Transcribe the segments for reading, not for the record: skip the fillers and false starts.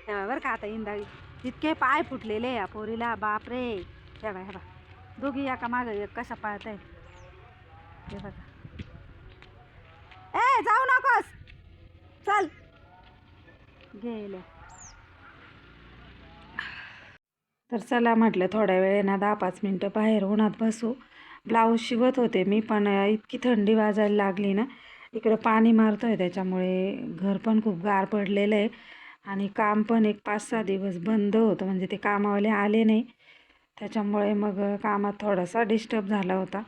तेव्हा बरं का आता इंदा इतके पाय फुटलेले या पोरीला, बापरे. तेव्हा हे बा दोघी एका मागं एक कशा पाळत आहे ते बघा. ए जाऊ नकोस, चल गेले. तर चला म्हटलं थोड्या वेळ ना 10-5 मिनटं बाहेर उन्हात बसू. ब्लाऊज शिवत होते मी, पण इतकी थंडी वाजायला लागली ना. इकडं पाणी मारतोय त्याच्यामुळे घर पण खूप गार पडलेलं आहे आणि काम पण एक 5-6 दिवस बंद होतं, म्हणजे ते कामावाले आले नाही. त्याच्यामुळे मग कामात थोडासा डिस्टर्ब झाला होता.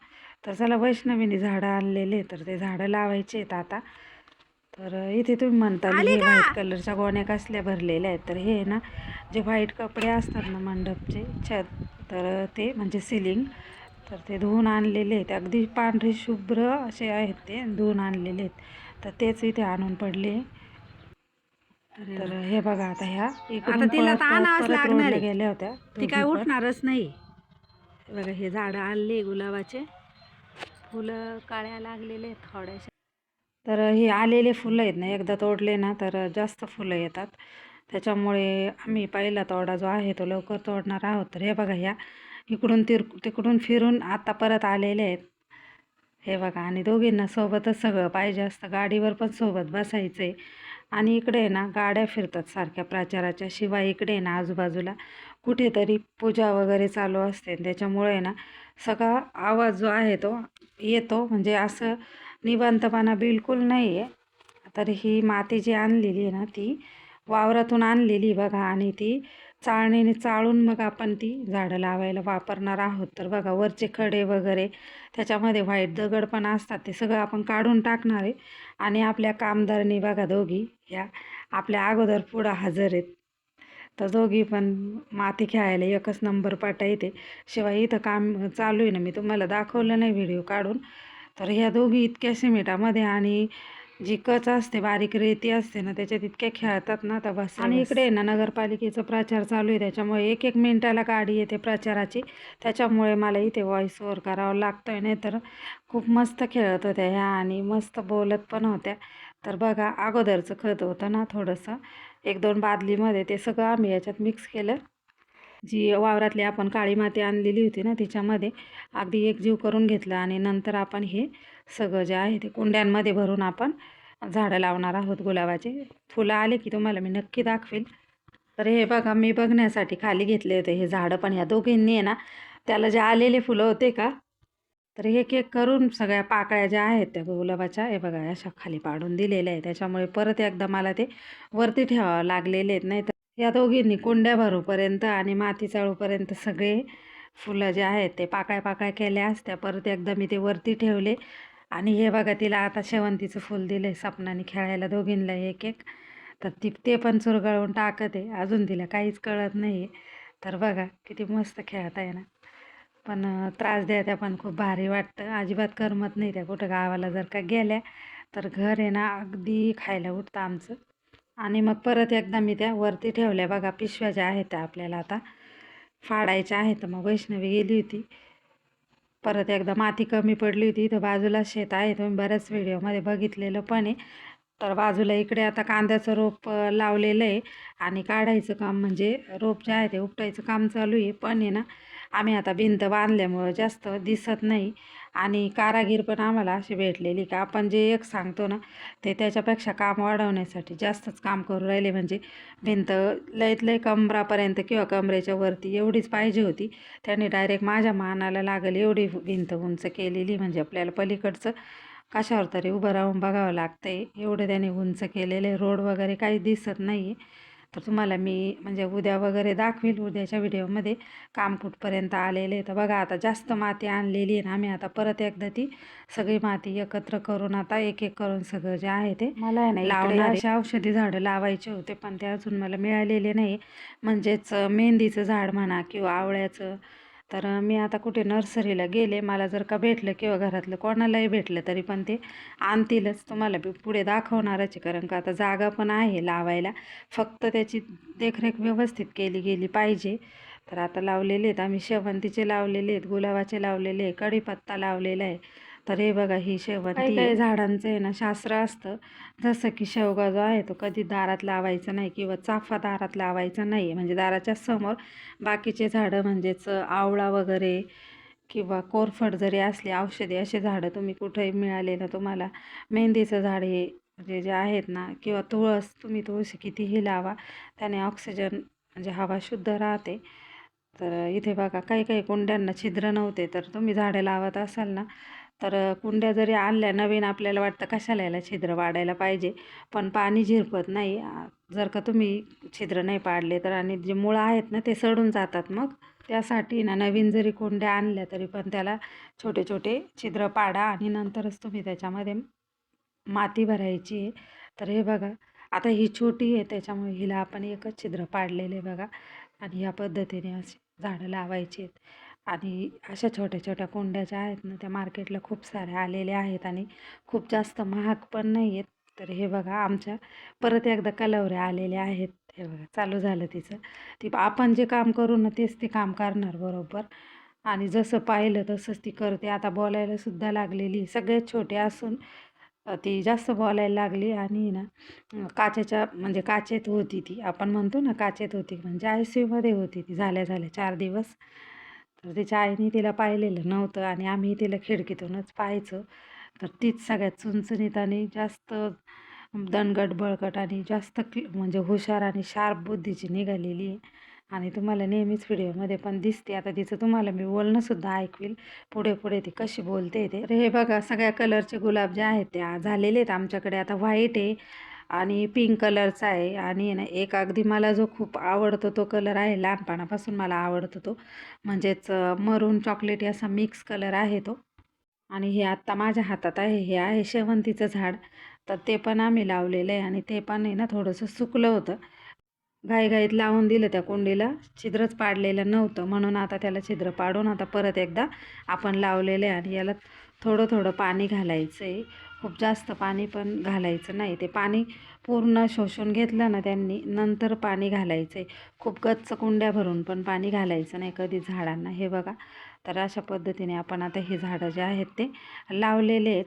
तर चला वैष्णवीने झाडं आणलेले, तर ते झाडं लावायचे आहेत आता. तर इथे तुम्ही म्हणताल हे व्हाईट कलरच्या गोण्या कसल्या भरलेल्या आहेत, तर हे ना जे व्हाईट कपडे असतात ना मंडपचे छत, तर ते म्हणजे सिलिंग, तर ते धुवून आणलेले आहेत. अगदी पांढरे शुभ्र असे आहेत, ते धुवून आणलेले आहेत. तर तेच इथे आणून पडले. तर हे बघा आता ह्या इकडून परत रोडला गेल्या होत्या, ती काय उठणारच नाही. बघा हे झाडं आणले गुलाबाचे, फुलं काळ्या लागलेले आहेत थोड्याशा. तर हे आलेले फुलं आहेत ना, एकदा तोडले ना तर जास्त फुलं येतात. त्याच्यामुळे आम्ही पहिला तोडा जो आहे तो लवकर तोडणार आहोत. तर हे बघा ह्या इकडून तिकडून फिरून आता परत आलेले आहेत. हे बघा, आणि दोघींना सोबतच सगळं पाहिजे असतं, गाडीवर पण सोबत बसायचं आहे. आणि इकडे आहे ना गाड्या फिरतात सारख्या प्रचाराच्या, शिवाय इकडे आहे ना आजूबाजूला कुठेतरी पूजा वगैरे चालू असते. त्याच्यामुळे ना सगळा आवाज जो आहे तो येतो, म्हणजे असं निवांतपणा बिलकुल नाही आहे. तर ही माती जी आणलेली आहे ना ती वावरातून आणलेली बघा, आणि ती चाळणीने चाळून मग आपण ती झाडं लावायला वापरणार आहोत. तर बघा वरचे खडे वगैरे, त्याच्यामध्ये व्हाईट दगड पण असतात, ते सगळं आपण काढून टाकणार आहे. आणि आपल्या कामदारनी बघा दोघी ह्या आपल्या अगोदर पुढं हजर आहेत. तर दोघी पण माती खेळायला एकच नंबर पाटा येते. शिवाय इथं काम चालू आहे ना, मी तुम्हाला दाखवलं नाही व्हिडिओ काढून. तर ह्या दोघी इतक्या सिमेंटामध्ये आणि जी कच असते, बारीक रेती असते ना, त्याच्यात इतक्या खेळतात ना तर बस. आणि इकडे ना नगरपालिकेचा प्रचार चालू आहे, त्याच्यामुळे एक एक मिनिटाला गाडी येते प्रचाराची. त्याच्यामुळे मला इथे व्हॉइस ओव्हर करावं लागतं आहे, नाही तर खूप मस्त खेळत होत्या ह्या आणि मस्त बोलत पण होत्या. तर बघा अगोदरचं खत होतं ना थोडंसं 1-2 बादलीमध्ये, ते सगळं आम्ही याच्यात मिक्स केलं. जी वावरातली आपण काळी माती आणलेली होती ना तिच्यामध्ये अगदी एकजीव करून घेतलं, आणि नंतर आपण हे सगळं जे आहे ते कुंड्यांमध्ये भरून आपण झाडं लावणार आहोत गुलाबाचे. फुलं आले की तुम्हाला मी नक्की दाखवेल. तर हे बघा मी बघण्यासाठी खाली घेतले होते हे झाडं, पण ह्या दोघींनी आहे ना त्याला जे आलेले फुलं होते का, तर एक एक करून सगळ्या पाकळ्या ज्या आहेत त्या गुलाबाच्या हे बघा अशा खाली पाडून दिलेल्या आहे. त्याच्यामुळे परत एकदा मला ते वरती ठेवावं लागलेले आहेत. नाही तर या दोघींनी कुंड्या भरूपर्यंत आणि माती चाळूपर्यंत सगळे फुलं जे आहेत ते पाकळ्या पाकळ्या केल्या असत्या. परत एकदा मी ते वरती ठेवले. आणि हे बघा तिला आता शेवंतीचं फुल दिले सपनाने खेळायला दोघींना एक एक. तर ते पण चुरगळून टाकत आहे, अजून तिला काहीच कळत नाही आहे. तर बघा किती मस्त खेळत आहे ना. पण त्रास द्यायला पण खूप भारी वाटतं, अजिबात करमत नाही त्या. कुठं गावाला जर का गेल्या तर घर आहे ना अगदी खायला उठतं आमचं. आणि मग परत एकदा मी त्या वरती ठेवल्या बघा. पिशव्या ज्या आहेत त्या आपल्याला आता फाडायच्या आहेत. मग वैष्णवी गेली होती, परत एकदा माती कमी पडली होती. इथं बाजूला शेत आहे, तुम्ही बऱ्याच व्हिडिओमध्ये बघितलेलं पण आहे. तर बाजूला इकडे आता कांद्याचं रोप लावलेलं आहे आणि काढायचं काम, म्हणजे रोप जे आहे ते उपटायचं काम चालू आहे. पण आहे ना आम्ही आता भिंत बांधल्यामुळं जास्त दिसत नाही, आणि कारागीर पण आम्हाला अशी भेटलेली का आपण जे एक सांगतो ना ते त्याच्यापेक्षा काम वाढवण्यासाठी जास्तच काम करू राहिले. म्हणजे भिंत लयत लय कमरापर्यंत किंवा कमरेच्या वरती एवढीच पाहिजे होती, त्याने डायरेक्ट माझ्या मानाला लागेल एवढी भिंत उंच केलेली. म्हणजे आपल्याला पलीकडचं कशावर तरी उभं राहून बघावं लागतं आहे, एवढं त्याने उंच केलेले. रोड वगैरे काही दिसत नाही आहे. तर तुम्हाला मी म्हणजे उद्या वगैरे दाखवेल, उद्याच्या व्हिडिओमध्ये काम कुठपर्यंत आलेले. तर बघा आता जास्त माती आणलेली आहे ना, आम्ही आता परत एकदा ती सगळी माती एकत्र करून आता एक एक करून सगळं जे आहे ते मला आहे ना लावणार. अशी औषधी झाडं लावायचे होते पण ते अजून मला मिळालेले नाही. म्हणजेच मेहंदीचं झाड म्हणा किंवा आवळ्याचं. तर मी आता कुठे नर्सरीला गेले, मला जर का भेटलं किंवा घरातलं कोणालाही भेटलं तरी पण ते आणतीलच, तुम्हाला पुढे दाखवणारच आहे. कारण का आता जागा पण आहे लावायला, फक्त त्याची देखरेख व्यवस्थित केली गेली पाहिजे. तर आता लावलेले आहेत आम्ही, शेवंतीचे लावलेले आहेत, गुलाबाचे लावलेले आहे, कढीपत्ता लावलेला आहे. तर हे बघा ही शेवंती काही काही झाडांचं आहे ना शास्त्र असतं, जसं की शेवगा जो आहे तो कधी दारात लावायचा नाही किंवा चाफा दारात लावायचा नाही, म्हणजे दाराच्या समोर. बाकीचे झाडं म्हणजेच आवळा वगैरे किंवा कोरफड जरी असली औषधी असे झाडं तुम्ही कुठेही मिळाले ना तुम्हाला, मेहंदीचं झाड हे म्हणजे जे आहेत ना, किंवा तुळस, तुम्ही तुळशी कितीही लावा त्याने ऑक्सिजन म्हणजे हवा शुद्ध राहते. तर इथे बघा काही काही कुंड्यांना छिद्र नव्हते, तर तुम्ही झाडं लावत असाल ना तर कुंड्या जरी आणल्या नवीन, आपल्याला वाटतं कशाला याला छिद्र वाढायला पाहिजे, पण पाणी झिरपत नाही जर का तुम्ही छिद्र नाही पाडले तर, आणि जे मुळं आहेत ना ते सडून जातात. मग त्यासाठी ना नवीन जरी कुंड्या आणल्या तरी पण त्याला छोटे छोटे छिद्र पाडा आणि नंतरच तुम्ही त्याच्यामध्ये माती भरायची आहे. तर हे बघा आता ही छोटी आहे त्याच्यामुळे हिला आपण एकच छिद्र पाडलेले बघा, आणि या पद्धतीने अशी झाडं लावायची आहेत. आणि अशा छोट्या छोट्या कुंड्या ज्या आहेत ना त्या मार्केटला खूप साऱ्या आलेल्या आहेत आणि खूप जास्त महाग पण नाही आहेत. तर हे बघा आमच्या परत एकदा कलवऱ्या आलेल्या आहेत. हे बघा चालू झालं तिचं. ती आपण जे काम करू ना तेच ती काम करणार बरोबर, आणि जसं पाहिलं तसंच ती करते. आता बोलायला सुद्धा लागलेली, सगळ्यात छोटे असून ती जास्त बोलायला लागली. आणि ना काचेच्या म्हणजे काचेत होती ती, आपण म्हणतो ना काचेत होती, म्हणजे ICUमध्ये होती ती झाल्या 4 दिवस. तर तिच्या आईने तिला पाहिलेलं नव्हतं आणि आम्ही तिला खिडकीतूनच पाहायचो. तर तीच सगळ्यात चुणचुणीत आणि जास्त दणकट बळकट आणि जास्त म्हणजे हुशार आणि शार्प बुद्धीची निघालेली आहे. आणि तुम्हाला नेहमीच व्हिडिओमध्ये पण दिसते. आता तिचं तुम्हाला मी बोलणंसुद्धा ऐकवील पुढे पुढे ती कशी बोलते ते. तर हे बघा सगळ्या कलरचे गुलाब जे आहेत त्या झालेले आहेत आमच्याकडे. आता व्हाईट आहे आणि पिंक कलरचा आहे, आणि ना एक अगदी मला जो खूप आवडतो तो कलर आहे, लहानपणापासून मला आवडतो तो, म्हणजेच मरून चॉकलेटी असा मिक्स कलर आहे तो. आणि हे आत्ता माझ्या हातात आहे, हे आहे शेवंतीचं झाड. तर ते पण आम्ही लावलेलं आहे आणि ते पण आहे ना थोडंसं सुकलं होतं. घाईघाईत लावून दिलं त्या कुंडीला, छिद्रच पाडलेलं नव्हतं, म्हणून आता त्याला छिद्र पाडून आता परत एकदा आपण लावलेलं आहे. आणि याला थोडं थोडं पाणी घालायचं आहे, खूप जास्त पाणी पण घालायचं नाही. ते पाणी पूर्ण शोषून घेतलं ना त्यांनी, नंतर पाणी घालायचं आहे. खूप गच्च कुंड्या भरून पण पाणी घालायचं नाही कधी झाडांना. हे बघा तर अशा पद्धतीने आपण आता हे झाडं जे आहेत ते लावलेले आहेत.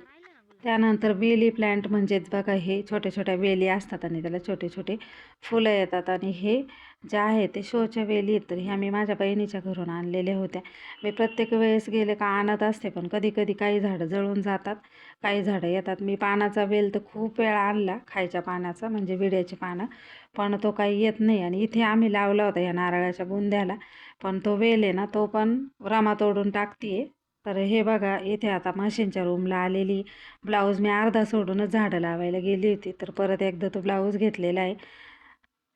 त्यानंतर वेली प्लॅन्ट म्हणजेच बघा हे छोट्या छोट्या वेली असतात आणि त्याला छोटे छोटे फुलं येतात, आणि हे जे आहे ते शोच्या वेली आहेत. तर ह्या मी माझ्या बहिणीच्या घरून आणलेल्या होत्या. मी प्रत्येक वेळेस गेले का आणत असते, पण कधी कधी काही झाडं जळून जातात, काही झाडं येतात. मी पानाचा वेल तर खूप वेळा आणला, खायच्या पानाचा म्हणजे विड्याची पानं, पण तो काही येत नाही. आणि इथे आम्ही लावला होता या नारळाच्या बुंद्याला, पण तो वेल आहे ना तो पण रमा तोडून टाकते. तर हे बघा इथे आता मशीनच्या रूमला आलेली. ब्लाऊज मी अर्धा सोडूनच झाडं लावायला गेली होती, तर परत एकदा तो ब्लाऊज घेतलेला आहे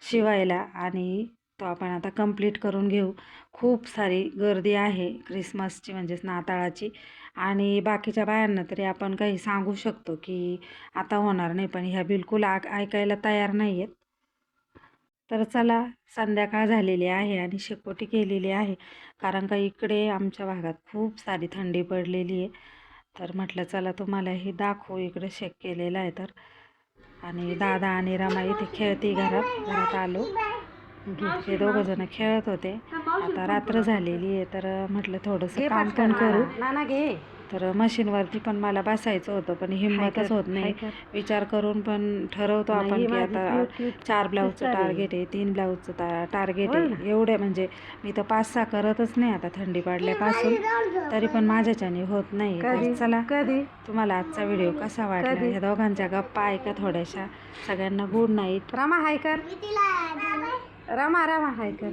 शिवायला, आणि तो आपण आता कंप्लीट करून घेऊ. खूप सारी गर्दी आहे क्रिसमसची म्हणजेच नाताळाची, आणि बाकीच्या बायांना तरी आपण काही सांगू शकतो की आता होणार नाही, पण ह्या बिलकुल ऐकायला तयार नाही आहेत. तर चला संध्याकाळ झालेली आहे आणि शेकोटी केलेली आहे, कारण का इकडे आमच्या भागात खूप सारी थंडी पडलेली आहे. तर म्हटलं चला तुम्हाला हे दाखवू, इकडे शेक केलेला आहे. तर आणि दादा आणि रमा इथे खेळती, घरात घरात आलो. हे दोघं जण खेळत होते. आता रात्र झालेली आहे तर म्हटलं थोडंसं काम पण करू. नाना घे. तर मशीनवरती पण मला बसायचं होतं, पण हिंमतच होत नाही. विचार करून पण ठरवतो आपण की आता 4 ब्लाऊजचं टार्गेट आहे, 3 ब्लाऊजचं टार्गेट आहे. एवढे म्हणजे मी तर 5-6 करतच नाही आता थंडी पाडल्यापासून, तरी पण माझ्याच्याने होत नाही. तर चला तुम्हाला आजचा व्हिडिओ कसा वाटला, या दोघांच्या गप्पा ऐका थोड्याशा. सगळ्यांना गुड नाईट. रमा हाय कर, रमा हाय कर.